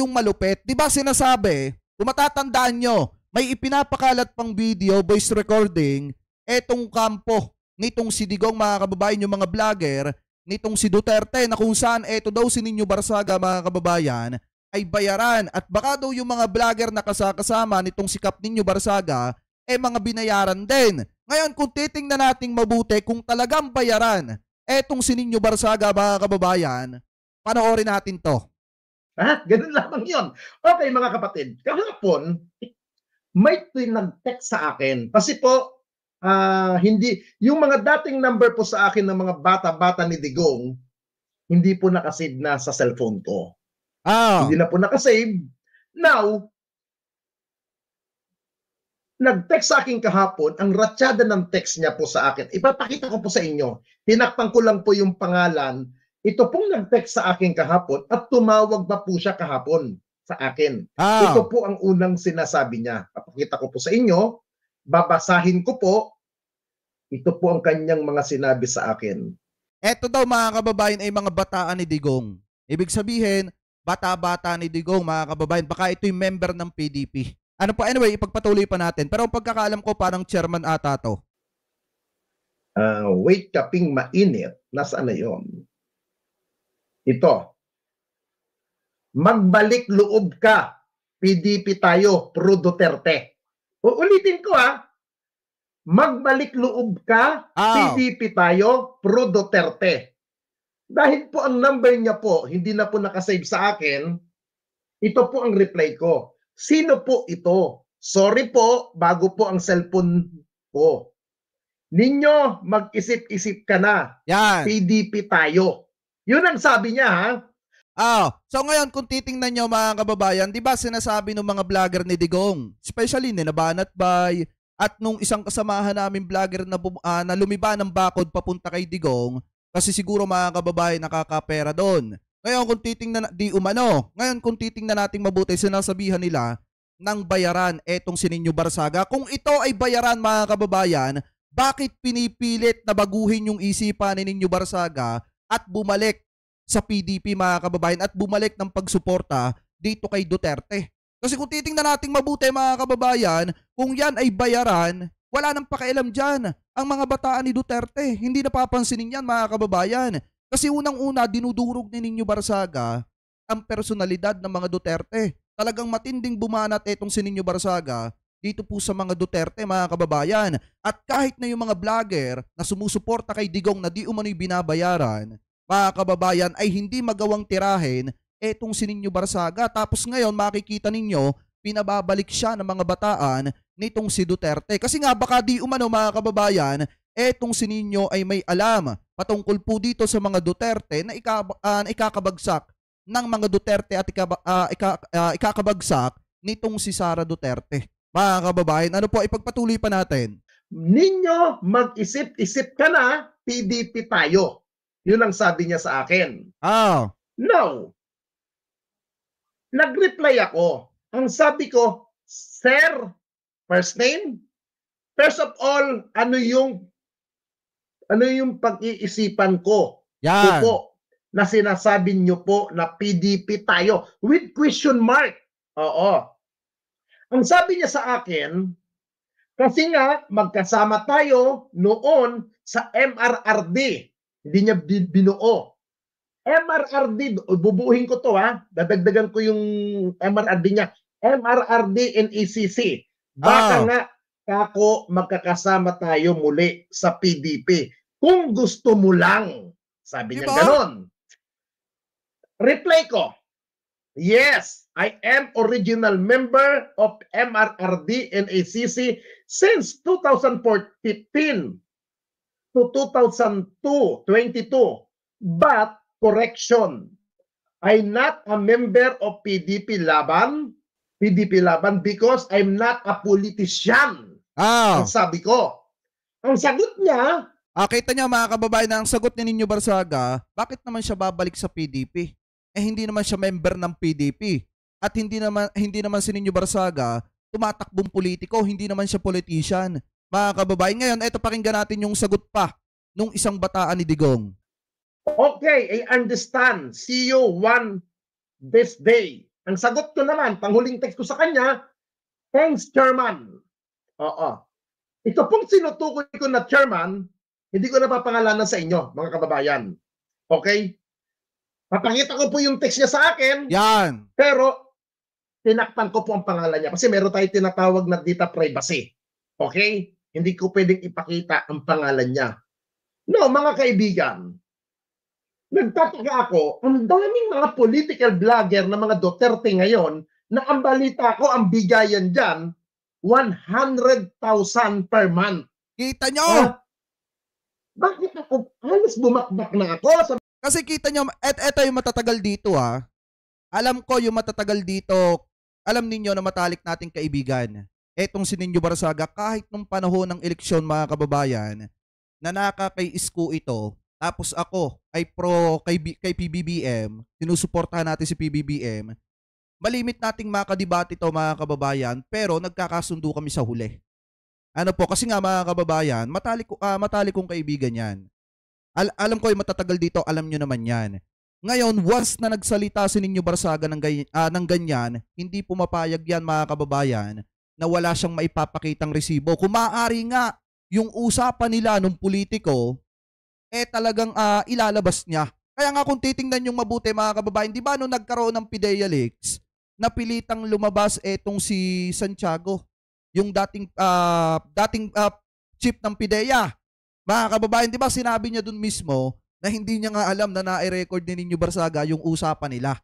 yung malupit. Di ba sinasabi, kung matatandaan nyo, may ipinapakalat pang video, voice recording, etong kampo, nitong si Digong, mga kababayan, yung mga vlogger, nitong si Duterte, na kung saan eto daw si Nino Barsaga, mga kababayan, ay bayaran. At baka daw yung mga vlogger na kasama nitong si Kap Nino Barsaga, mga binayaran din. Ngayon, kung titingnan nating mabuti, kung talagang bayaran, etong si Nino Barsaga, mga kababayan, panoorin natin to. Ganun lamang yun. Okay, mga kapatid, kahapon, may nag-text sa akin. Kasi po, hindi, yung mga dating number po sa akin ng mga bata-bata ni Digong, hindi po nakasave na sa cellphone ko. Hindi na po nakasave. Now, nag-text sa akin kahapon, ang ratsyada ng text niya po sa akin. Ipapakita ko po sa inyo. Tinakpan ko lang po yung pangalan. Ito pong nag-text sa akin kahapon at tumawag pa po siya kahapon sa akin. Ito po ang unang sinasabi niya. Papakita ko po sa inyo. Babasahin ko po. Ito po ang kanyang mga sinabi sa akin. Ito daw, mga kababayan, ay mga bataan ni Digong. Ibig sabihin, bata-bata ni Digong, mga kababayan. Baka ito'y member ng PDP. Ano po, anyway, ipagpatuloy pa natin. Pero ang pagkakaalam ko, parang chairman ata to. Wait kaping mainit. Nasaan na yun? Ito. Magbalik loob ka. PDP tayo, pro Duterte. Uulitin ko Magbalik loob ka, PDP tayo, pro Duterte. Dahil po ang number niya po, hindi na po nakasave sa akin, ito po ang reply ko. Sino po ito? Sorry po, bago po ang cellphone ko. Ninyo, mag-isip-isip ka na. Yan. PDP tayo. Yun ang sabi niya, So ngayon, kung titingnan nyo, mga kababayan, di ba sinasabi ng mga vlogger ni Digong, especially ni Nabanat Bay, at nung isang kasamahan namin vlogger na lumiba ng bakod papunta kay Digong, kasi siguro, mga kababayan, nakakapera doon. Ngayon, kung titingnan, ngayon kung titingnan natin mabuti, sinasabihan nila ng bayaran etong si Nino Barsaga. Kung ito ay bayaran, mga kababayan, bakit pinipilit na baguhin yung isipan ni Nino Barsaga at bumalik sa PDP, mga kababayan, at bumalik ng pagsuporta dito kay Duterte? Kasi kung titingnan natin mabuti, mga kababayan, kung yan ay bayaran, wala nang pakialam dyan ang mga bataan ni Duterte. Hindi napapansinin yan, mga kababayan. Kasi unang-una, dinudurog ni Nino Barsaga ang personalidad ng mga Duterte. Talagang matinding bumanat etong si Nino Barsaga dito po sa mga Duterte, mga kababayan. At kahit na yung mga vlogger na sumusuporta kay Digong na di umano'y binabayaran, mga kababayan, ay hindi magawang tirahin etong si Nino Barsaga. Tapos ngayon, makikita ninyo, pinababalik siya ng mga bataan nitong si Duterte. Kasi nga, baka di umano, mga kababayan, etong si Nino ay may alam patungkol po dito sa mga Duterte na ikakabagsak ng mga Duterte at ikakabagsak nitong si Sara Duterte. Mga kababayan, ano po, ipagpatuloy pa natin. Ninyo, mag-isip-isip ka na, PDP tayo. Yun ang sabi niya sa akin. Now, nag-reply ako. Ang sabi ko, Sir, first name, first of all, ano yung pag-iisipan ko? Yan. Po, na sinasabi niyo po na PDP tayo with question mark. Oo. Ang sabi niya sa akin, kasi nga magkasama tayo noon sa MRRD. Hindi niya binuo. MRRD, bubuuhin ko to dadagdagan ko yung MRRD niya. MRRD and ECC. Baka nga kako magkakasama tayo muli sa PDP. Kung gusto mo lang. Sabi niya ganon. Reply ko, yes, I am original member of MRRD and ECC since 2015 to 2022. But correction, I'm not a member of PDP Laban because I'm not a politician. Ang sabi ko. Ang sagot niya, kita niya, mga kababayan, ang sagot ni Nino Barsaga, bakit naman siya babalik sa PDP? Hindi naman siya member ng PDP. At hindi naman si Nino Barsaga tumatakbong politiko, hindi naman siya politician. Mga kababayan, ngayon, eto pakinggan natin yung sagot pa nung isang bataan ni Digong. Okay, I understand. See you one this day. Ang sagot ko naman, panghuling text ko sa kanya, thanks, Chairman. Oo. Ito pong sinutukoy ko na Chairman, hindi ko napapangalanan sa inyo, mga kababayan. Okay? Papakita ko po yung text niya sa akin, Yan. pero tinakpan ko po ang pangalan niya kasi meron tayong tinatawag na data privacy. Okay? Hindi ko pwedeng ipakita ang pangalan niya. No, mga kaibigan, nagtataka ako, ang daming mga political vlogger na mga Duterte ngayon na ang balita ko, ang bigayan dyan, 100,000 per month. Kita nyo? Ha? Bakit ako? Halos bumakbak na ako sa Kasi kita nyo, eto yung matatagal dito ha. Alam ko yung matatagal dito, alam ninyo na matalik nating kaibigan. Etong si Ninyo Barsaga, kahit nung panahon ng eleksyon mga kababayan, na nakakay isko ito, tapos ako ay pro kay PBBM, sinusuportahan natin si PBBM, malimit nating makadebate ito mga kababayan, pero nagkakasundo kami sa huli. Ano po, kasi nga mga kababayan, matalik kong kaibigan yan. Alam ko yung matatagal dito, alam nyo naman yan. Ngayon, once na nagsalita si Ninyo Barsaga ng ganyan, hindi pumapayag yan mga kababayan na wala siyang maipapakitang resibo. Kung maaari nga, yung usapan nila nung politiko, talagang ilalabas niya. Kaya nga kung titingnan yung mabuti mga kababayan, di ba nung nagkaroon ng PIDEA leaks, napilitang lumabas etong si Santiago, yung dating chief ng PIDEA. Mga kababayan, di ba sinabi niya dun mismo na hindi niya nga alam na na-record ni Ninyo Barsaga yung usapan nila.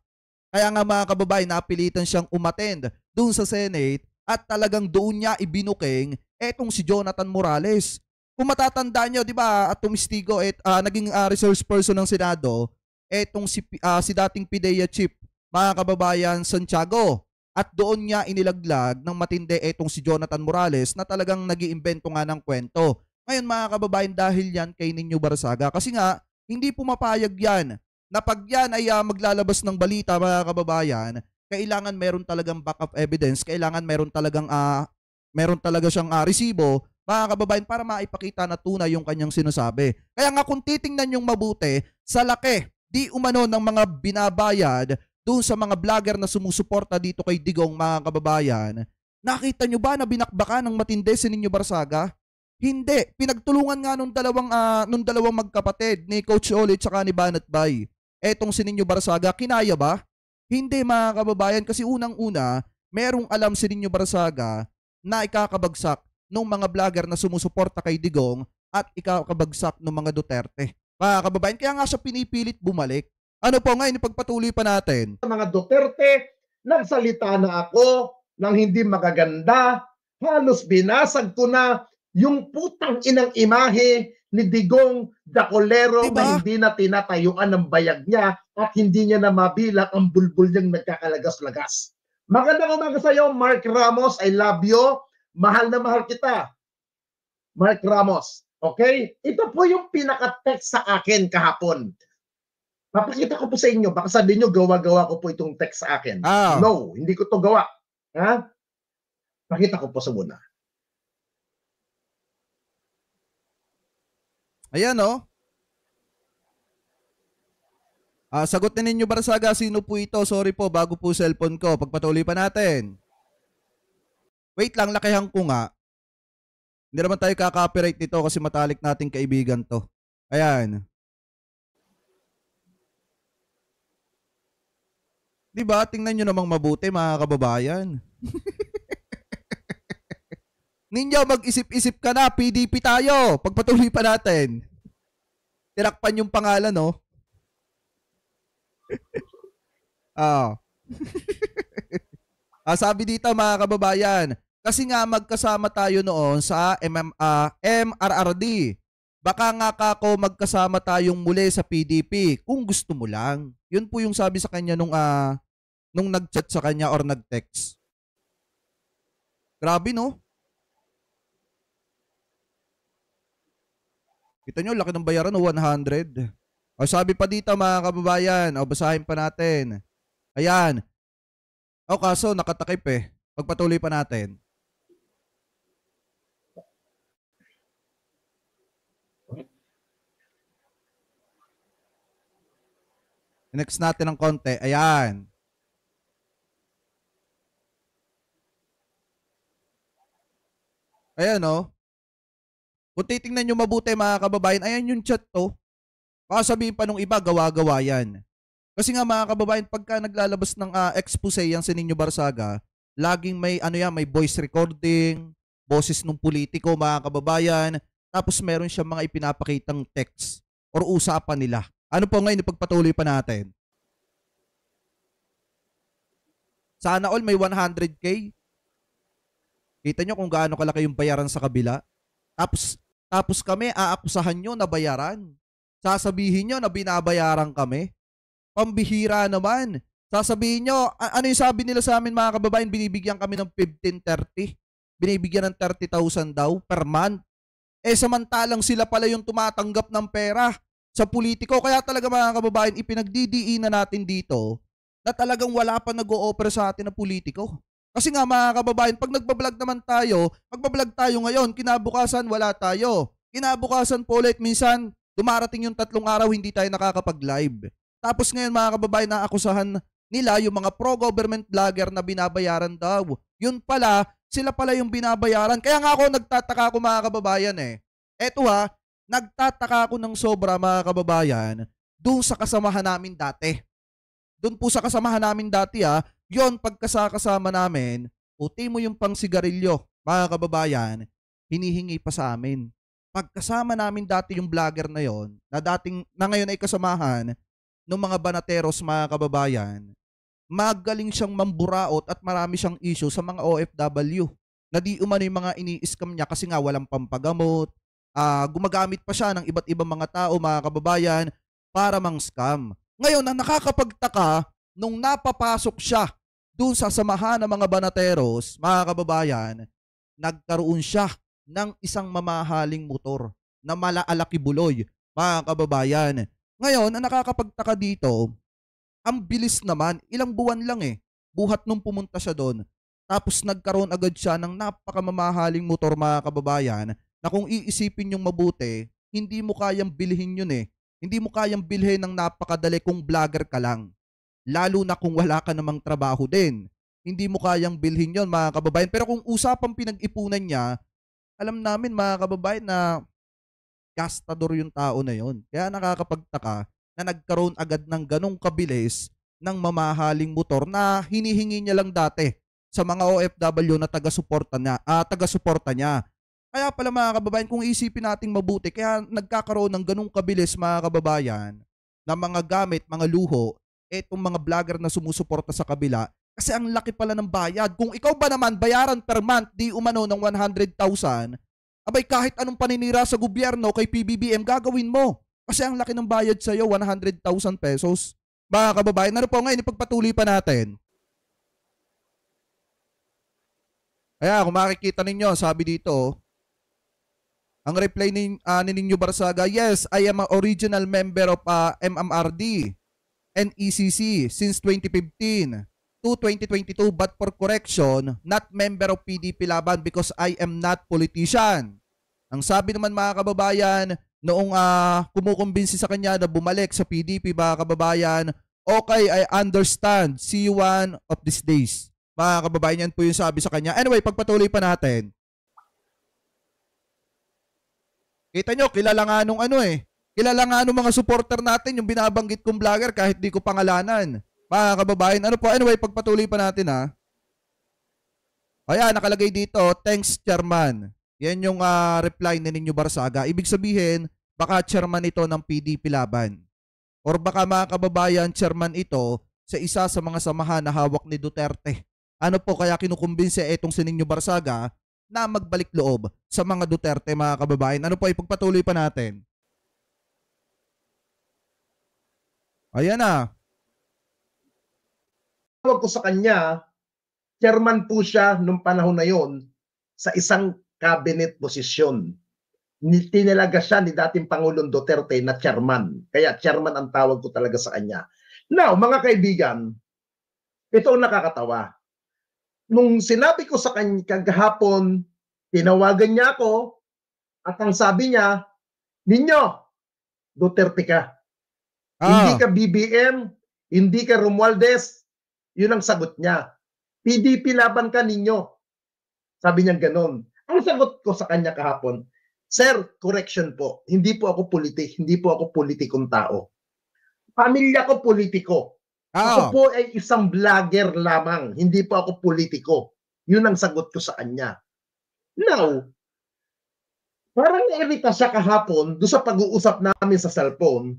Kaya nga mga kababayan, napilitan siyang umattend dun sa Senate at talagang doon niya ibinuking etong si Jonathan Morales. Kung matatandaan niyo, di ba, at tumistigo, naging resource person ng Senado, etong si dating PIDEA chief, mga kababayan, Santiago. At doon niya inilaglag ng matindi etong si Jonathan Morales na talagang nag-iimbento nga ng kwento. Ngayon mga kababayan, dahil yan kay Ninyo Barsaga, kasi nga hindi pumapayag yan na pag yan ay maglalabas ng balita mga kababayan, kailangan meron talagang backup evidence, kailangan meron talaga siyang resibo mga kababayan para maipakita na tunay yung kanyang sinasabi. Kaya nga kung titingnan yung mabuti, sa laki di umano ng mga binabayad doon sa mga vlogger na sumusuporta dito kay Digong mga kababayan, nakita nyo ba na binakbakan ng matindi si Ninyo Barsaga? Hindi. Pinagtulungan nga nung dalawang magkapatid ni Coach Oli at ni Banat Bay. Etong si Ninyo Barsaga, kinaya ba? Hindi mga kababayan, kasi unang-una, merong alam si Ninyo Barsaga na ikakabagsak ng mga vlogger na sumusuporta kay Digong at ikakabagsak ng mga Duterte. Mga kababayan, kaya nga siya pinipilit bumalik. Ano po ngayon, ipagpatuloy pa natin. mga Duterte, nagsalita na ako ng hindi magaganda, halos binasag ko na yung putang inang imahe ni Digong Dacolero Diba? na hindi na tinatayuan ng bayag niya at hindi niya na mabilang ang bulbul niyang nagkakalagas-lagas. Magandang umaga sa iyo, Mark Ramos. I love you. Mahal na mahal kita. Mark Ramos. Okay? Ito po yung pinaka-text sa akin kahapon. Papakita ko po sa inyo. Baka sabihin nyo, gawa-gawa ko po itong text sa akin. No, hindi ko to gawa. Ha? Pakita ko po sa muna. Ayan oh. Sagot na Ninyo Barsaga, sino po ito? Sorry po, bago po cellphone ko. Pagpatuloy pa natin. Wait lang, lakihan ko nga. Hindi naman tayo kaka-copyright nito kasi matalik nating kaibigan to. Ayan. Diba? Tingnan nyo namang mabuti mga kababayan. Ninyo, mag-isip-isip ka na. PDP tayo. Pagpatuloy pa natin. Tinakpan yung pangalan, no? Sabi dito mga kababayan, kasi nga magkasama tayo noon sa MRRD. Baka nga kako magkasama tayong muli sa PDP kung gusto mo lang. Yun po yung sabi sa kanya nung nag-chat sa kanya or nag-text. Grabe no? Kita nyo, laki ng bayaran, 100. O sabi pa dito mga kababayan, basahin pa natin. Ayan. Kaso nakatakip eh. Pagpatuloy pa natin. Next natin ng konti. Ayan. Ayan oh. Kung titingnan nyo mabuti mga kababayan, ayan yung chat to. Baka sabihin pa nung iba, gawa-gawa yan. Kasi nga mga kababayan, pagka naglalabas ng expose yung si Nino Barsaga, laging may ano yan, may voice recording, boses ng politiko mga kababayan, tapos meron siyang mga ipinapakitang text or usapan nila. Ano po ngayon, ipagpatuloy pa natin. Sana all may 100K. Kita nyo kung gaano kalaki yung bayaran sa kabila. Tapos kami, aakusahan nyo na bayaran. Sasabihin nyo na binabayaran kami. Pambihira naman. Sasabihin nyo, ano yung sabi nila sa amin mga kababayan, binibigyan kami ng 1530. Binibigyan ng 30,000 daw per month. Samantalang sila pala yung tumatanggap ng pera sa politiko. Kaya talaga mga kababayan, ipinagdidiinan natin dito na talagang wala pa nag-o-offer sa atin na politiko. Kasi nga mga kababayan, pag nagbablog naman tayo, magbablog tayo ngayon, kinabukasan wala tayo. Kinabukasan po ulit, minsan dumarating yung 3 araw hindi tayo nakakapag-live. Tapos ngayon mga kababayan, naakusahan nila yung mga pro-government vlogger na binabayaran daw. Yun pala, sila pala yung binabayaran. Kaya nga ako nagtataka ako mga kababayan Eto nagtataka ako ng sobra mga kababayan doon sa kasamahan namin dati. Doon po sa kasamahan namin dati yon pagkasama namin, uti mo yung pang sigarilyo, mga kababayan, hinihingi pa sa amin. Pagkasama namin dati yung vlogger na yon, na ngayon ay kasamahan ng mga banateros, mga kababayan, magaling siyang mamburaot at marami siyang issue sa mga OFW. Na di umano yung mga ini-scam niya kasi nga walang pampagamot, gumagamit pa siya ng iba't ibang mga tao, mga kababayan, para mang-scam. Ngayon, ang nakakapagtaka, nung napapasok siya doon sa samahan ng mga banateros, mga kababayan, nagkaroon siya ng isang mamahaling motor na malaalaki-buloy, mga kababayan. Ngayon, ang nakakapagtaka dito, ang bilis naman, ilang buwan lang buhat nung pumunta siya doon. Tapos nagkaroon agad siya ng napakamamahaling motor, mga kababayan, na kung iisipin yung mabuti, hindi mo kayang bilhin yun Hindi mo kayang bilhin ng napakadali kung vlogger ka lang. Lalo na kung wala ka namang trabaho din. Hindi mo kayang bilhin yon mga kababayan. Pero kung usapang pinag-ipunan niya, alam namin mga kababayan na gastador yung tao na yon. Kaya nakakapagtaka na nagkaroon agad ng ganong kabilis ng mamahaling motor na hinihingi niya lang dati sa mga OFW na taga-suporta niya. Kaya pala mga kababayan, kung isipin nating mabuti, kaya nagkakaroon ng ganung kabilis mga kababayan na mga gamit, mga luho, etong mga vlogger na sumusuporta sa kabila, kasi ang laki pala ng bayad. Kung ikaw ba naman bayaran per month di umano ng 100,000, abay kahit anong paninira sa gobyerno kay PBBM gagawin mo. Kasi ang laki ng bayad sa'yo, 100,000 pesos. Mga kababayan, ano po ngayon, ipagpatuloy pa natin. Kaya kung makikita ninyo, sabi dito, ang reply ni Nino Barsaga, yes, I am an original member of MMRD and ECC since 2015 to 2022, but for correction, not member of PDP Laban because I am not politician. Ang sabi naman mga kababayan, noong kumukumbinsi sa kanya na bumalik sa PDP, mga kababayan, okay, I understand. See you one of these days. Mga kababayan, yan po yung sabi sa kanya. Anyway, pagpatuloy pa natin. Kita nyo, kilala nga nung kilala nga nung mga supporter natin, yung binabanggit kong vlogger kahit di ko pangalanan. Mga kababayan, ano po, anyway, pagpatuloy pa natin Ayan, nakalagay dito, thanks chairman. Yan yung reply ni Nino Barsaga. Ibig sabihin, baka chairman ito ng PDP Laban. Or baka mga kababayan, chairman ito sa isa sa mga samahan na hawak ni Duterte. Ano po kaya kinukumbinse etong si Nino Barsaga na magbalik loob sa mga Duterte, mga kababayan. Ano po, ipagpatuloy pa natin. Ayan Tawag ko sa kanya, chairman po siya nung panahon na yon sa isang cabinet posisyon. Tinalaga siya ni dating Pangulong Duterte na chairman. Kaya chairman ang tawag ko talaga sa kanya. Now, mga kaibigan, ito ang nakakatawa. Nung sinabi ko sa kanya kagahapon, tinawagan niya ako at ang sabi niya, Ninyo, Duterte ka. Hindi ka BBM, hindi ka Romualdez. Yun ang sagot niya. PDP Laban ka, Ninyo. Sabi niya ganon. Ang sagot ko sa kanya kahapon, Sir, correction po. Hindi po ako politikong tao. Pamilya ko politiko. Ako Oo. po ay isang vlogger lamang. Hindi po ako politiko. Yun ang sagot ko sa kanya. Now, parang nairita siya kahapon doon sa pag-uusap namin sa cellphone,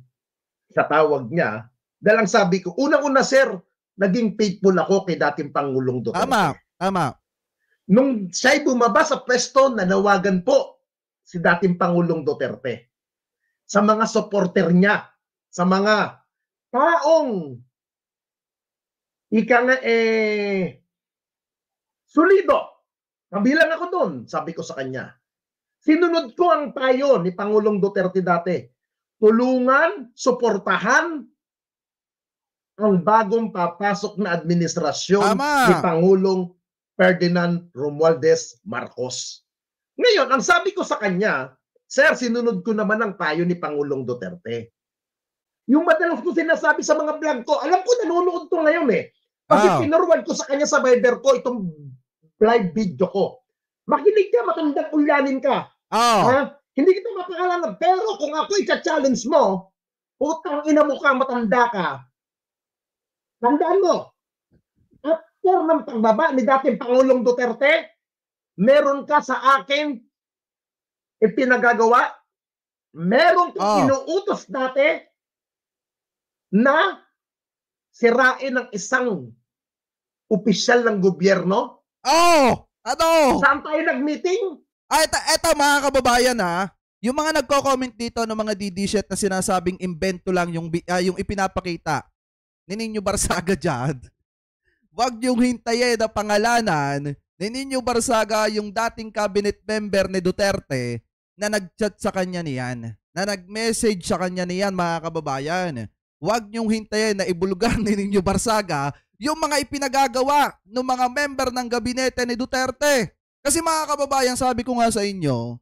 sa tawag niya, dahil ang sabi ko, unang-una sir, naging faithful ako kay dating Pangulong Duterte. Tama. Nung siya'y bumaba sa pwesto, nanawagan po si dating Pangulong Duterte sa mga supporter niya, sa mga taong ika nga solido. Kabilang ako doon, sabi ko sa kanya. Sinunod ko ang payo ni Pangulong Duterte dati. Tulungan, suportahan ang bagong papasok na administrasyon ni Pangulong Ferdinand Romualdez Marcos. Ngayon, ang sabi ko sa kanya, Sir, sinunod ko naman ang payo ni Pangulong Duterte. Yung madalas ko sinasabi sa mga vlog ko, alam ko nanonood to ngayon eh. Kasi pinorward ko sa kanya sa Viber ko itong live video ko. Makinig ka, matandang ulyanin ka. Ha? Hindi kita mapakalanan. Pero kung ako i-challenge mo, utang ina mo ka, matanda ka. Tandaan mo, after ng pagbaba ni dating Pangulong Duterte, meron ka sa akin ipinagagawa, meron kang inuutos dati na sirain ng isang opisyal ng gobyerno. Saan tayo nag-meeting? Eto mga kababayan yung mga nagko-comment dito ng mga DD-shit na sinasabing invento lang yung ipinapakita ni Nino Barsaga dyan. Huwag yung hintayin na pangalanan ni Nino Barsaga yung dating cabinet member ni Duterte na nag-chat sa kanya niyan, na nag-message sa kanya niyan mga kababayan. Huwag niyong hintayin na ibulgar ni Nino Barsaga yung mga ipinagagawa ng mga member ng gabinete ni Duterte. Kasi mga kababayan, sabi ko nga sa inyo,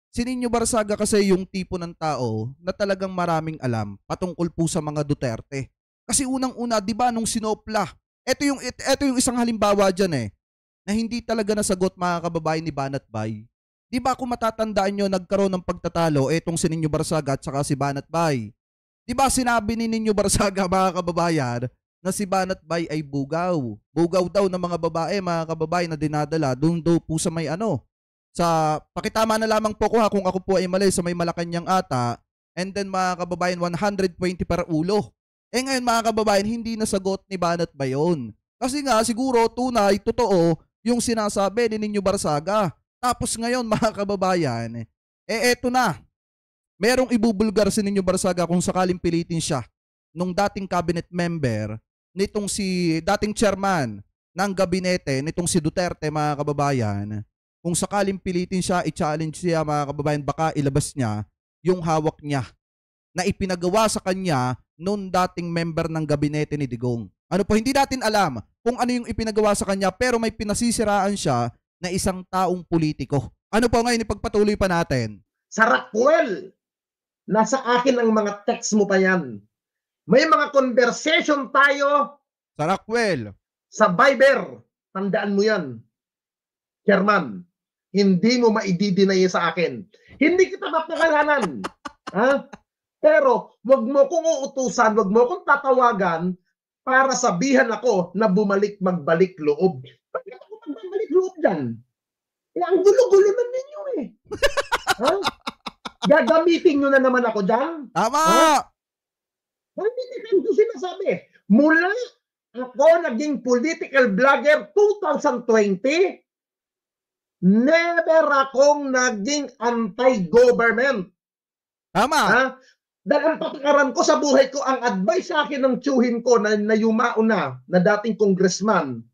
si Nino Barsaga kasi yung tipo ng tao na talagang maraming alam patungkol po sa mga Duterte. Kasi unang-una, di ba nung sinopla, ito yung isang halimbawa dyan na hindi talaga nasagot mga kababayan ni Banat Bay. Di ba kung matatandaan nyo, nagkaroon ng pagtatalo etong si Nino Barsaga at saka si Banat Bay. Di ba sinabi ni Nino Barsaga mga kababayan na si Banat Bay ay bugaw. Bugaw daw ng mga babae, mga kababayan na dinadala doon daw po sa may sa pakitama na lamang po ko kung ako po ay mali sa may Malacanang ata, and then mga kababayan 120 per ulo. Ngayon mga kababayan, hindi nasagot ni Banat Bay yun. Kasi nga siguro tunay, totoo yung sinasabi ni Nino Barsaga. Tapos ngayon mga kababayan, eto na. Merong ibubulgar si Nino Barsaga kung sakaling pilitin siya nung dating cabinet member nitong si dating chairman ng gabinete nitong si Duterte mga kababayan. Kung sakaling pilitin siya, i-challenge siya mga kababayan, baka ilabas niya yung hawak niya na ipinagawa sa kanya nung dating member ng gabinete ni Digong. Ano po, hindi natin alam kung ano yung ipinagawa sa kanya, pero may pinasisiraan siya na isang taong politiko. Ano po ngayon, ipagpatuloy pa natin? Sa Rockwell, nasa akin ang mga text mo pa yan. May mga conversation tayo sa Rockwell, sa Viber. Tandaan mo yan, Chairman. Hindi mo maididinay sa akin. Hindi kita mapakalanan. Pero wag mo kong uutusan, wag mo kong tatawagan para sabihan ako na magbalik loob. Bakit ako magbalik loob dyan? Ang gulo-gulo na ninyo Gagamitin nyo na naman ako dyan? Tama! Hindi ko sinasabi. Mula ako naging political vlogger 2020, never akong naging anti-government. Tama. Dahil ang patakaran ko sa buhay ko, ang advice sa akin ng tiyuhin ko na yumao na dating congressman,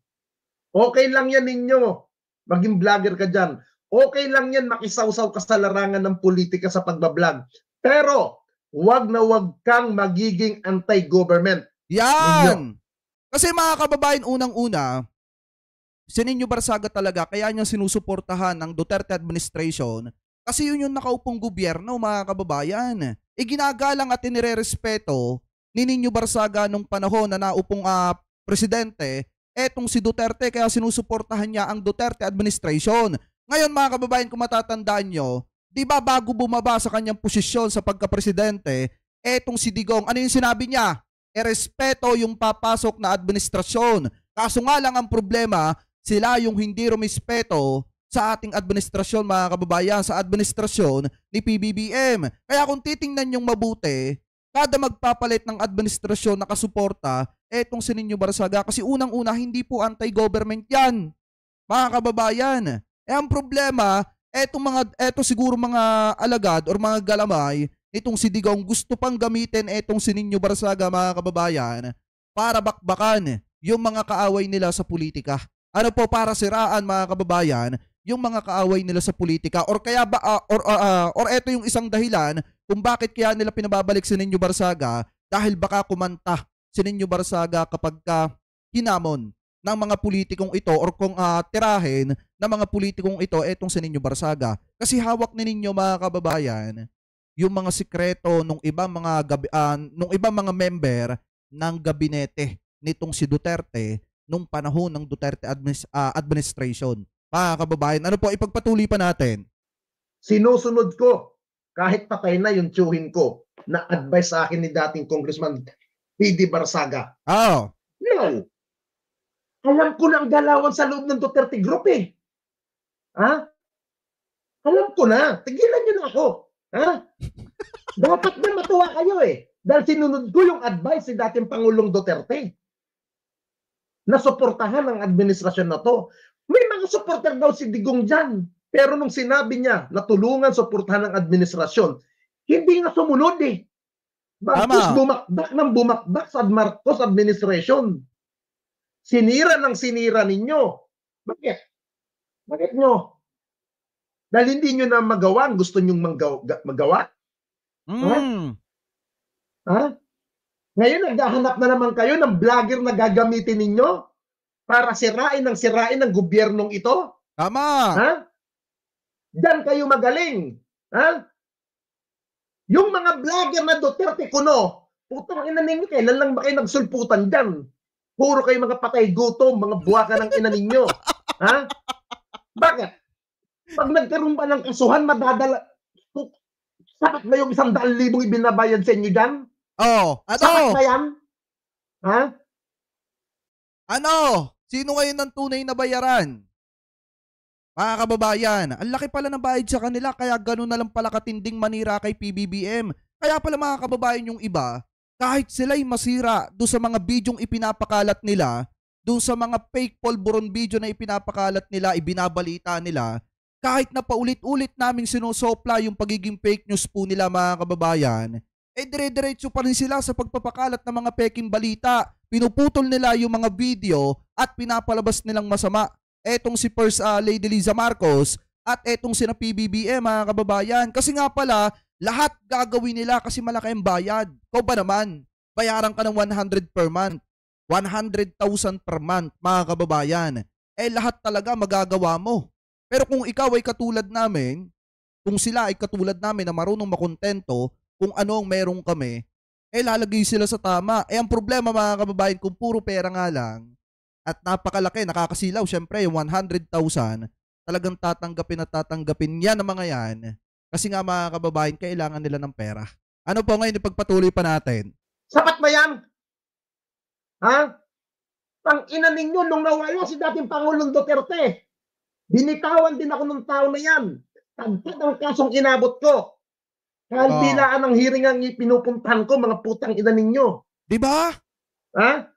okay lang yan ninyo, maging vlogger ka dyan. Okay lang yan makisawsaw ka sa larangan ng politika sa pagbablog. Pero, wag na wag kang magiging anti-government. Yan! Ninyo. Kasi mga kababayan, unang-una, si Nino Barsaga talaga, kaya niya sinusuportahan ng Duterte administration kasi yun yung nakaupong gobyerno, mga kababayan. Ginagalang at inirerespeto ni Nino Barsaga nung panahon na naupong presidente, etong si Duterte, kaya sinusuportahan niya ang Duterte administration. Ngayon mga kababayan, kung matatandaan nyo, di ba bago bumaba sa kanyang posisyon sa pagka-presidente, etong si Digong, ano yung sinabi niya? Respeto yung papasok na administrasyon. Kaso nga lang ang problema, sila yung hindi rumispeto sa ating administrasyon mga kababayan, sa administrasyon ni PBBM. Kaya kung titingnan yung mabuti, kada magpapalit ng administrasyon nakasuporta, etong si Nino Barsaga, kasi unang-una hindi po anti-government yan, mga kababayan. Ang problema, eto siguro mga alagad or mga galamay, itong si Digong gusto pang gamitin etong si Nino Barsaga mga kababayan para bakbakan yung mga kaaway nila sa politika. Ano po, para siraan mga kababayan yung mga kaaway nila sa politika, or kaya ba or eto yung isang dahilan kung bakit kaya nila pinababalik si Nino Barsaga, dahil baka kumanta si Nino Barsaga kapag hinamon ng mga politikong ito, or kung tirahin ng mga politikong ito etong si Nino Barsaga. Kasi hawak ni Nino mga kababayan yung mga sikreto nung ibang mga member ng gabinete nitong si Duterte nung panahon ng Duterte administration. Mga kababayan, ano po, ipagpatuloy pa natin. Sinusunod ko kahit patay na yung tiyuhin ko na advice sa akin ni dating Congressman PD Barsaga. Oh. Yan. Alam ko na ang galawan sa loob ng Duterte Group eh. Ha? Alam ko na. Tigilan niyo na ako. Ha? Dapat na matuwa kayo eh. Dahil sinunod ko yung advice ni dating Pangulong Duterte na suportahan ang administrasyon na to. May mga supporter daw si Digong dyan. Pero nung sinabi niya na tulungan suportahan ng administrasyon, hindi nga sumunod eh. Marcos bumakbak sa Marcos administration. Sinira ng sinira ninyo. Bakit? Bakit nyo? Dahil hindi nyo na magawa, gusto nyong magawa? Ha? Ngayon, naghahanap na naman kayo ng vlogger na gagamitin ninyo para sirain ng gobyernong ito? Tama. Ha? Diyan kayo magaling. Ha? Yung mga vlogger na Duterte kuno, putang ina ninyo, kailan lang ba kayo nagsulputan dyan? Puro kayo mga patay gutom, mga buwaka ng ina ninyo. Ha? Bakit? Pag nagkaroon ba ng kasuhan, madadala, sapat ba yung 100,000 ibinabayad sa inyo dyan? Oh, ano? Sapat ba yan? Ha? Ano? Sino ngayon ng tunay na bayaran? Mga kababayan, ang laki pala ng bayad sa kanila, kaya gano'n na lang pala katinding manira kay PBBM. Kaya pala mga kababayan, yung iba, kahit sila'y masira doon sa mga bidyong ipinapakalat nila, doon sa mga fake polvoron video na ipinapakalat nila, ibinabalita nila, kahit na paulit-ulit naming sinusopla yung pagiging fake news po nila mga kababayan, dire-diretso pa rin sila sa pagpapakalat ng mga peking balita. Pinuputol nila yung mga video at pinapalabas nilang masama. Etong si First Lady Liza Marcos at etong sina PBBM mga kababayan. Kasi nga pala, lahat gagawin nila kasi malaki ang bayad. Ikaw ba naman? Bayaran ka ng 100 per month. 100,000 per month mga kababayan. Lahat talaga magagawa mo. Pero kung ikaw ay katulad namin, kung sila ay katulad namin na marunong makontento kung ano ang meron kami, lalagay sila sa tama. Ang problema mga kababayan, kung puro pera nga lang, at napakalaki, nakakasilaw, syempre, yung 100,000, talagang tatanggapin yan ng mga yan. Kasi nga mga kababayan, kailangan nila ng pera. Ano po ngayon, ipagpatuloy pa natin? Sapat ba yan? Ha? Ang ina ninyo, nung nawala si dating Pangulong Duterte, binitawan din ako ng tao na yan. Tagpad ang kasong inabot ko. Kahit bilaan ng hearing ang pinupuntahan ko, mga putang ina ninyo. Diba? Ha?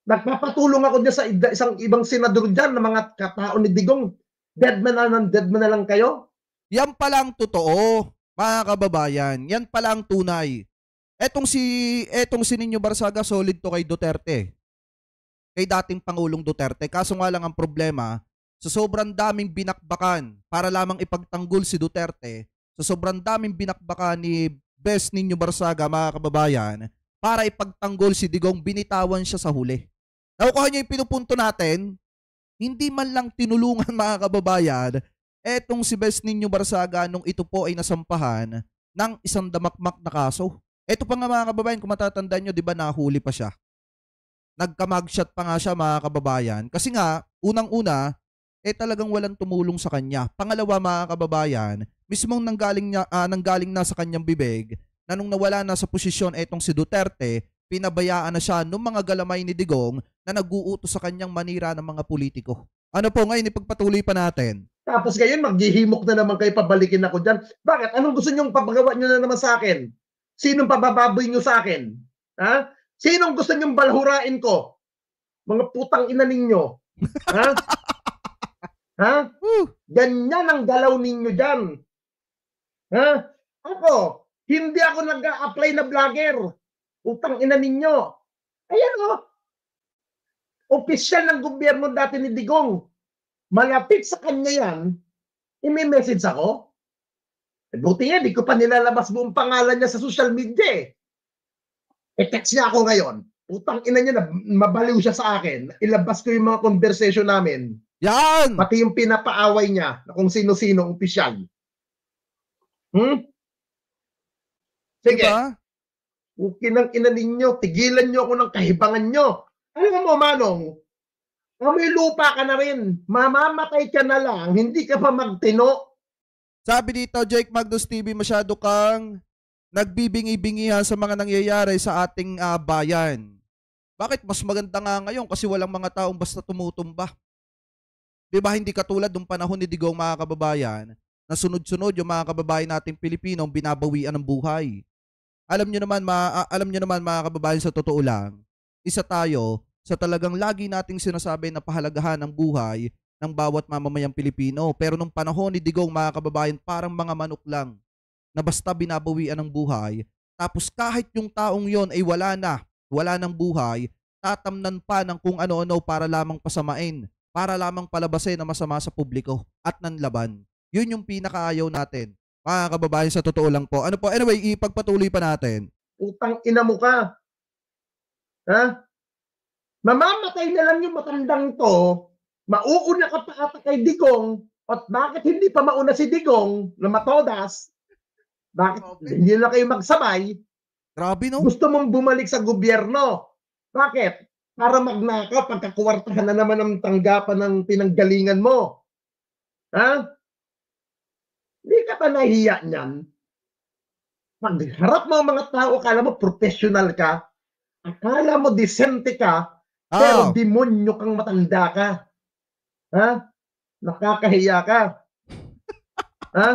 Nagpapatulong ako dyan sa isang ibang senador dyan na mga katao ni Digong. Dead man na lang kayo? Yan palang totoo, mga kababayan. Yan palang tunay. Etong si Nino Barsaga, solid to kay Duterte. Kay dating Pangulong Duterte. Kaso nga lang ang problema, sa sobrang daming binakbakan para lamang ipagtanggol si Duterte, sa sobrang daming binakbakan ni Best Nino Barsaga, mga kababayan, para ipagtanggol si Digong, binitawan siya sa huli. Nakukuha niyo yung pinupunto natin? Hindi man lang tinulungan mga kababayan, etong si Best Nino Barsaga nung ito po ay nasampahan ng isang damakmak na kaso. Ito pa nga mga kababayan, kung matatandaan nyo, di ba nahuli pa siya? Nagka-mugshot pa nga siya mga kababayan. Kasi nga, unang-una, talagang walang tumulong sa kanya. Pangalawa, mga kababayan, mismong nanggaling na sa kanyang bibig na nung nawala na sa posisyon etong si Duterte, pinabayaan na siya ng mga galamay ni Digong na nag-uutos sa kanyang manira ng mga politiko. Ano po ngayon, ipagpatuloy pa natin. Tapos ngayon, maghihimok na naman kayo, pabalikin ako dyan. Bakit? Anong gusto nyong papagawa nyo na naman sa akin? Sinong pabababoy nyo sa akin? Ha? Sinong gusto nyong balhurain ko? Mga putang ina ninyo. Ha? Ha? Ganyan ang galaw ninyo dyan. Ha? Ako, hindi ako nag-a-apply na vlogger. Putang ina ninyo. Ayan o. Opisyal ng gobyerno dati ni Digong. Malapit sa kanya yan, i-message ako. Buti nga, di ko pa nilalabas buong pangalan niya sa social media eh. I-text niya ako ngayon. Putang ina niya na mabaliw siya sa akin. Ilabas ko yung mga conversation namin. Yan! Pati yung pinapaaway niya na kung sino-sino opisyal. Sige. Diba? Kinang ina ninyo, tigilan nyo ako ng kahibangan nyo. Alam mo, Manong, may lupa ka na rin. Mamamatay ka na lang. Hindi ka pa magtino. Sabi dito, Jake Magnus TV, masyado kang nagbibingi-bingihan sa mga nangyayari sa ating bayan. Bakit mas maganda nga ngayon kasi walang mga taong basta tumutumba? Diba hindi katulad nung panahon ni Digong, mga kababayan, na sunod-sunod yung mga kababayan nating Pilipino binabawian ng buhay. Alam nyo naman mga kababayan, sa totoo lang, isa tayo sa talagang lagi nating sinasabi na pahalagahan ng buhay ng bawat mamamayang Pilipino. Pero nung panahon ni Digong, mga kababayan, parang mga manok lang na basta binabawian ng buhay. Tapos kahit yung taong yon ay wala ng buhay, tatamnan pa ng kung ano-ano para lamang pasamain, para lamang palabasin na masama sa publiko at nanlaban. Yun yung pinakaayaw natin, mga kababayan, sa totoo lang po. Ano po? Anyway, ipagpatuloy pa natin. Utang ina mo ka. Ha? Mamamatay na lang yung matandang to, mauuna ka pa ata kay Digong, at bakit hindi pa mauna si Digong na matodas? Bakit hindi na kayo magsabay? Grabe, no? Gusto mong bumalik sa gobyerno. Bakit? Para magnakaw, pagkakuwartahan na naman ng tanggapan ng pinanggalingan mo. Ha? Hindi ka pa nahiya niyan? Pagharap mo mga tao, akala mo professional ka, akala mo disente ka, pero demonyo kang matanda ka. Ha? Nakakahiya ka. Ha?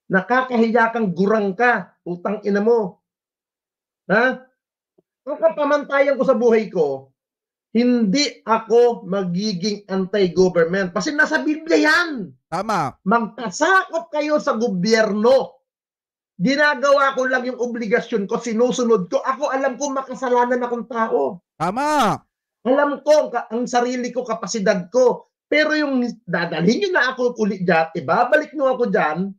Nakakahiya kang gurang ka. Utang ina mo. Ha? Ang kapamantayan ko sa buhay ko, hindi ako magiging anti-government. Kasi nasa Biblia yan. Tama. Magkasakop kayo sa gobyerno. Ginagawa ko lang yung obligasyon ko, sinusunod ko. Ako alam ko makasalanan akong tao. Tama. Alam ko ang sarili ko, kapasidad ko. Pero yung dadalhin nyo na ako ulit dyan, ibabalik nyo ako dyan,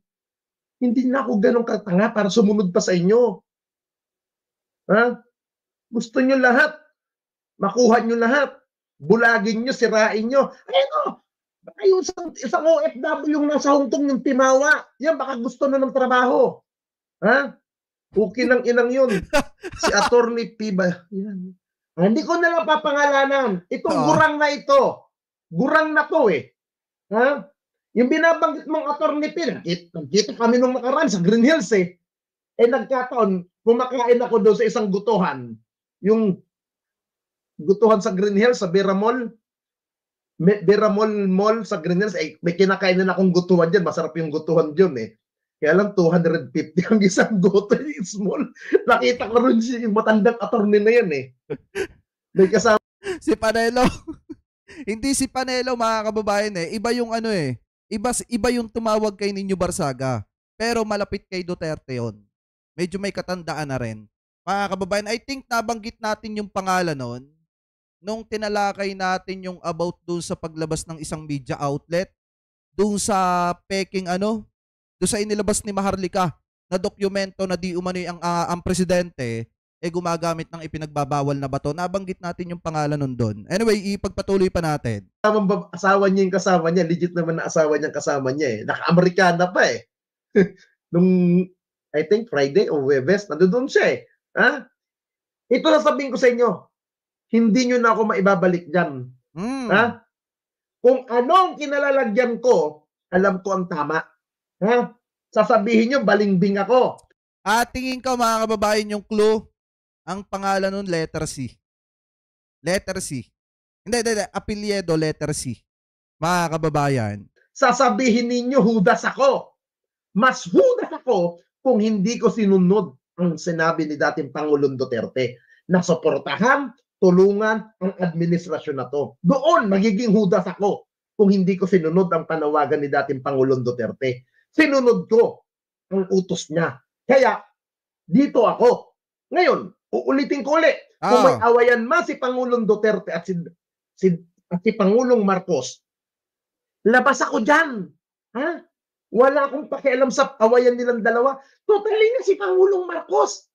hindi na ako ganun katanga para sumunod pa sa inyo. Ha? Gusto nyo lahat. Makuha nyo lahat. Bulagin nyo, sirain nyo. Ano? Baka yung isang OFW yung nasa Hongkong yung timawa. Yan, baka gusto na ng trabaho. Ha? Okay ng inang yun. Si Attorney P. Yan. Hindi ko na lang papangalanan. Itong gurang na ito. Gurang na to eh. Ha? Yung binabanggit mong Attorney P. Nagkita kami nung nakaraan sa Green Hills eh. Nagkataon, kumakain ako doon sa isang gutuhan. Yung gutuhan sa Green Hills, sa Vera Mall. Vera Mall sa Green Hills. May kinakain na akong gutuhan dyan. Masarap yung gutuhan dyan eh. Kaya lang 250 ang isang goto, small. Nakita ko rin si matandang attorney na yan eh. May kasama. Si Panelo. Hindi si Panelo, mga kababayan eh. Iba yung ano eh. Iba yung tumawag kay Nino Barsaga. Pero malapit kay Duterte yon. Medyo may katandaan na rin. Mga kababayan, I think nabanggit natin yung pangalan nun nung tinalakay natin yung about doon sa paglabas ng isang media outlet. Doon sa peking doon sa inilabas ni Maharlika na dokumento na di umano'y ang presidente gumagamit ng ipinagbabawal na bato. Nabanggit natin yung pangalan nun doon. Anyway, ipagpatuloy pa natin. Asawa niya yung kasama niya. Legit naman na asawa niya kasama niya eh. Naka-Amerikana pa eh. Nung, I think, Friday o Webes, nandoon siya eh. Ha? Ito na sabihin ko sa inyo. Hindi nyo na ako maibabalik dyan. Ha? Kung anong kinalalagyan ko, alam ko ang tama. Ha? Sasabihin nyo, balingbing ako. Tingin ko mga kababayan yung clue, ang pangalan nun letter C. Letter C. Hindi. Apelyido letter C. Mga kababayan. Sasabihin ninyo, hudas ako. Mas hudas ako kung hindi ko sinunod ang sinabi ni dating Pangulong Duterte na suportahan, tulungan ang administrasyon na to. Doon magiging hudas ako kung hindi ko sinunod ang panawagan ni dating Pangulong Duterte. Sinunod ko ang utos niya. Kaya dito ako. Ngayon, uulitin ko ulit. Kung may awayan man si Pangulong Duterte at si Pangulong Marcos, labas ako dyan. Ha? Wala akong pakialam sa awayan nilang dalawa. Totally na si Pangulong Marcos.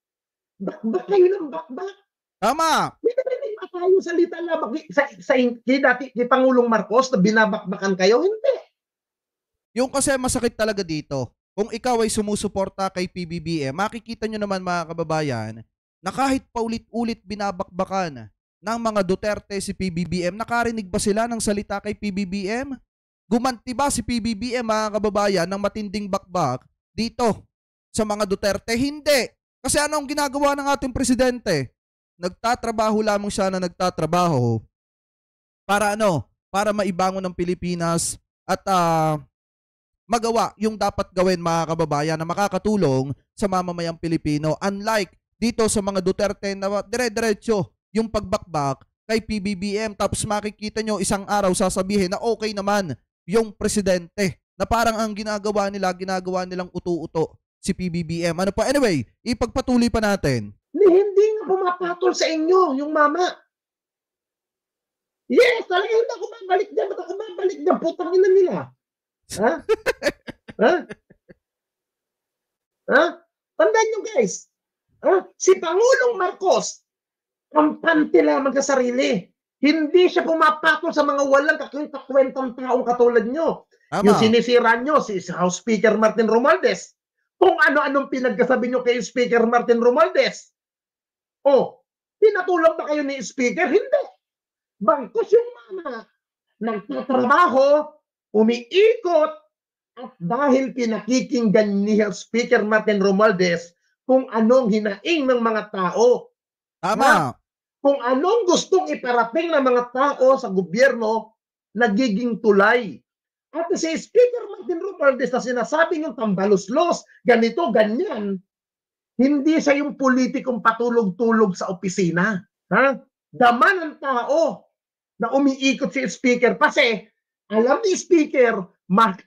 Bakbak kayo ng bakbak. Tama. Hindi ba tayo salita lamang kay Pangulong Marcos na binabakbakan kayo? Hindi. Yung kasi masakit talaga dito. Kung ikaw ay sumusuporta kay PBBM, makikita nyo naman mga kababayan na kahit paulit-ulit binabakbakan ng mga Duterte si PBBM, nakarinig ba sila ng salita kay PBBM? Gumanti ba si PBBM mga kababayan ng matinding bakbak dito sa mga Duterte? Hindi. Kasi ano ang ginagawa ng ating presidente? Nagtatrabaho lamang siya na nagtatrabaho para ano? Para maibangon ng Pilipinas at magawa yung dapat gawin mga kababayan na makakatulong sa mamamayang Pilipino. Unlike dito sa mga Duterte na dire-diretso yung pagbakbak kay PBBM, tapos makikita nyo isang araw sasabihin na okay naman yung presidente, na parang ang ginagawa nilang uto-uto si PBBM. Ano pa? Anyway, ipagpatuloy pa natin. Hindi nga pumapatol sa inyo yung mama. Yes, talaga hindi ako babalik dyan. Ba't ako babalik dyan? Putang ina nila. Ha? Ha? Ha? Tandaan nyo guys. Ha? Si Pangulong Marcos, kampante lamang sa sarili. Hindi siya pumapatol sa mga walang kakwentang taong katulad nyo. Tama. Yung sinisira nyo, si House Speaker Martin Romualdez. Kung ano-anong pinagkasabi nyo kay Speaker Martin Romualdez. Pinatulang ba kayo ni Speaker? Hindi. Bangkos yung mga nagtatrabaho, umiikot, at dahil pinakikinggan ni Speaker Martin Romualdez kung anong hinaing ng mga tao. Tama. Kung anong gustong iparating ng mga tao sa gobyerno, nagiging tulay. At si Speaker Martin Romualdez na sinasabi ng tambaluslos, ganito, ganyan, hindi siya yung politikong patulog-tulog sa opisina. Ha? Daman ng tao na umiikot si Speaker kasi alam ni Speaker,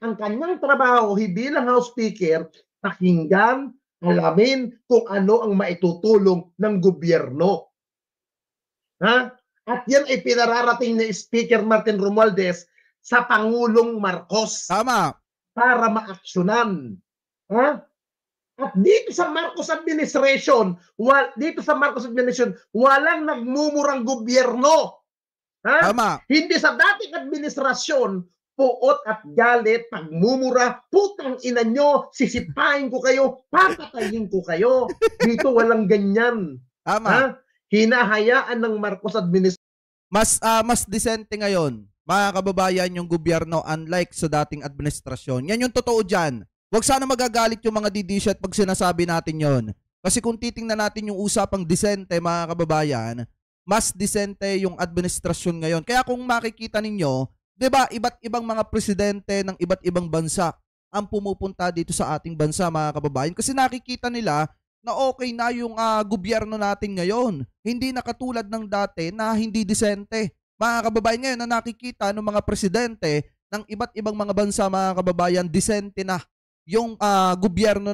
ang kanyang trabaho bilang House Speaker, pakinggan, alamin kung ano ang maitutulong ng gobyerno. Ha? At yan ay pinararating ni Speaker Martin Romualdez sa Pangulong Marcos. Tama. Para maaksyonan. Ha? At dito sa Marcos administration, walang nagmumurang gobyerno. Ha? Tama. Hindi sa dating administrasyon, puot at galit, pagmumura, putang ina nyo, sisipain ko kayo, papatayin ko kayo. Dito walang ganyan. Tama. Ha? Hinahayaan ng Marcos administration. Mas decente ngayon, mga kababayan, yung gobyerno unlike sa dating administrasyon. Yan yung totoo dyan. Huwag sana magagalit yung mga didishat pag sinasabi natin yon. Kasi kung titingnan natin yung usapang decente, mga kababayan, mas decente yung administrasyon ngayon. Kaya kung makikita ninyo, 'di ba, iba't ibang mga presidente ng iba't ibang bansa ang pumupunta dito sa ating bansa, mga kababayan, kasi nakikita nila na okay na yung gobyerno natin ngayon. Hindi na katulad ng dati na hindi decente. Mga kababayan, ngayon na nakikita ng mga presidente ng iba't ibang mga bansa, mga kababayan, decente na yung gobyerno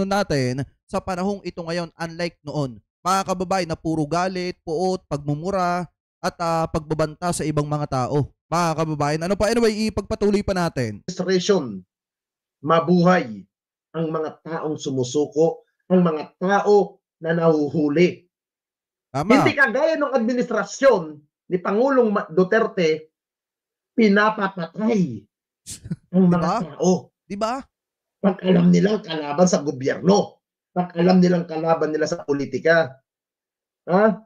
natin sa panahong ito ngayon, unlike noon. Mga kababayan, na puro galit, puot, pagmumura, at pagbabanta sa ibang mga tao. Mga kababayan, ano pa? Anyway, ipagpatuloy pa natin. Administration, mabuhay ang mga taong sumusuko, ang mga tao na nahuhuli. Tama. Hindi kagaya ng administrasyon ni Pangulong Duterte, pinapapatay ang mga tao. Diba? Pag alam nilang kalaban sa gobyerno, pag alam nilang kalaban nila sa politika. Ha?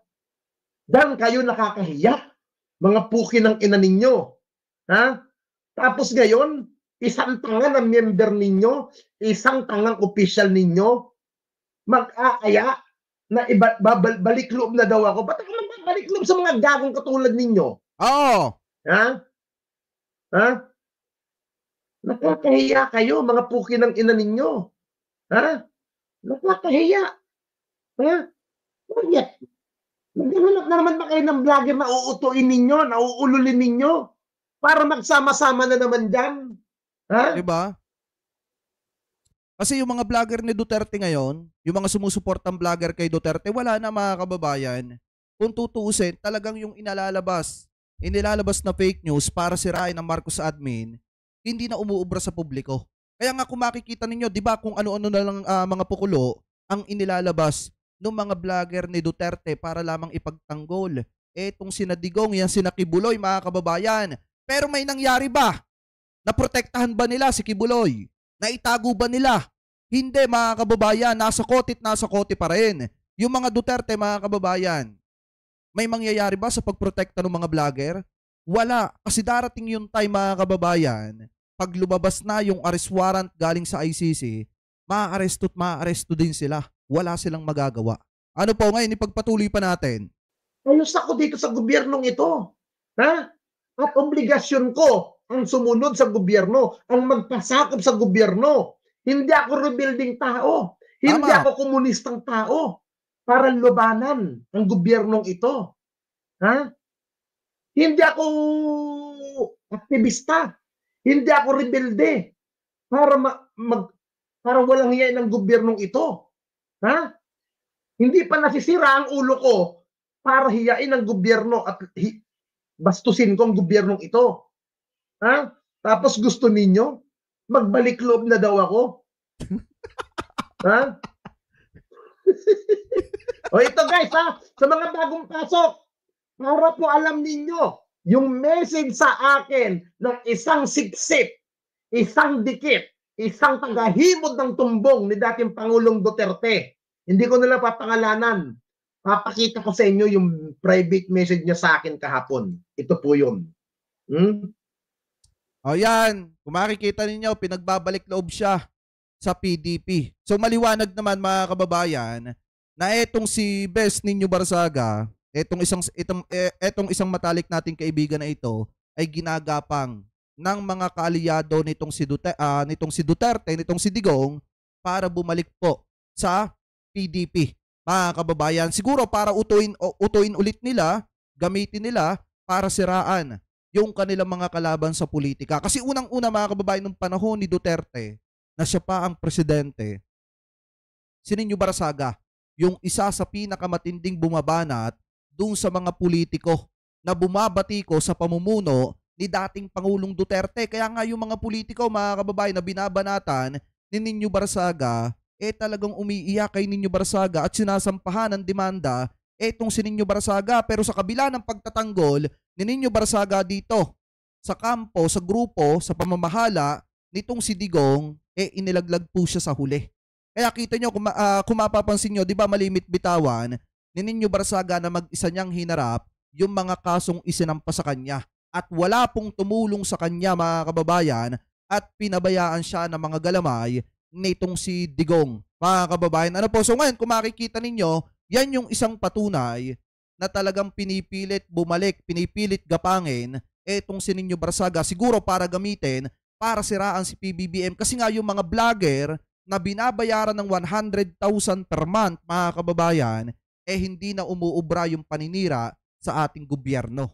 Dan kayo nakakahiya, mga puki ng ina ninyo. Ha? Tapos ngayon, isang tanga ng member ninyo, isang tangang official ninyo, mag-aaya na balik loob na daw ako. Ba't ako naman balik loob sa mga gagong katulad ninyo? Oo. Ha? Ha? Nakakahiya kayo, mga puki ng ina ninyo. Ha? Nakakahiya. Ha? Bakit? Naghanap na naman ba kayo ng vlogger na uutuin ninyo, na uululin ninyo? Para magsama-sama na naman dyan. Ha? Diba? Kasi yung mga vlogger ni Duterte ngayon, yung mga sumusuportang vlogger kay Duterte, wala na mga kababayan. Kung tutuusin, talagang yung inilalabas na fake news para sirain ang Marcos admin, hindi na umuubra sa publiko. Kaya nga kung makikita ninyo, di ba kung ano-ano na lang mga pukulo ang inilalabas ng mga vlogger ni Duterte para lamang ipagtanggol. Etong sinadigong, yan sinakibuloy mga kababayan. Pero may nangyari ba? Naprotektahan ba nila si Kibuloy? Naitago ba nila? Hindi mga kababayan, nasa kote pa rin. Yung mga Duterte mga kababayan, may mangyayari ba sa pagprotekta ng mga vlogger? Wala, kasi darating yung time mga kababayan, pag lumabas na yung arrest warrant galing sa ICC, maaaresto din sila. Wala silang magagawa. Ano po ngayon, ipagpatuloy pa natin. Ayos ako dito sa gobyernong ito. Ha? At obligasyon ko ang sumunod sa gobyerno, ang magpasakop sa gobyerno. Hindi ako rebuilding tao. Hindi Tama. ako komunistang tao para lubanan ang gobyernong ito. Ha? Hindi ako aktivista. Hindi ako rebelde para para walang hiyain ng gobyernong ito. Ha? Hindi pa nasisira ang ulo ko para hiyain ang gobyerno at bastusin ko ang gobyernong ito. Ha? Tapos gusto ninyo, magbalik loob na daw ako. Ha? O ito guys ha, sa mga bagong pasok, para po alam ninyo, yung message sa akin ng isang siksip, isang dikit, isang tagahimod ng tumbong ni dating Pangulong Duterte. Hindi ko nila papangalanan. Papakita ko sa inyo yung private message niya sa akin kahapon. Ito po yun. O yan, kung makikita ninyo, pinagbabalik loob siya sa PDP. So maliwanag naman mga kababayan na etong si Best Ninyo Barsaga, etong isang matalik nating kaibigan na ito ay ginagapang ng mga kaalyado nitong si Duterte, nitong si Digong para bumalik po sa PDP. Mga kababayan, siguro para utuin ulit nila, gamitin nila para siraan yung kanilang mga kalaban sa politika. Kasi unang-una mga kababayan ng panahon ni Duterte na siya pa ang presidente, si Ninyo Barsaga, yung isa sa pinakamatinding bumabanat dun sa mga politiko na bumabatiko sa pamumuno ni dating Pangulong Duterte. Kaya nga yung mga politiko, mga kababayan, na binabanatan ni Ninyo Barsaga, talagang umiiyak kay Ninyo Barsaga at sinasampahan ng demanda etong si Ninyo Barsaga. Pero sa kabila ng pagtatanggol ni Ninyo Barsaga dito sa kampo, sa grupo, sa pamamahala nitong si Digong, inilaglag po siya sa huli. Kaya kita nyo, kung mapapansin nyo, di ba malimit bitawan ni Ninyo Barsaga na mag-isa niyang hinarap yung mga kasong isinampa sa kanya. At wala pong tumulong sa kanya mga kababayan at pinabayaan siya ng mga galamay nitong si Digong. Mga kababayan, ano po? So ngayon, kung makikita ninyo, yan yung isang patunay na talagang pinipilit bumalik, pinipilit gapangin etong si Ninyo Barsaga siguro para gamitin para siraan si PBBM. Kasi nga yung mga vlogger na binabayaran ng 100,000 per month, mga kababayan, hindi na umuubra yung paninira sa ating gobyerno.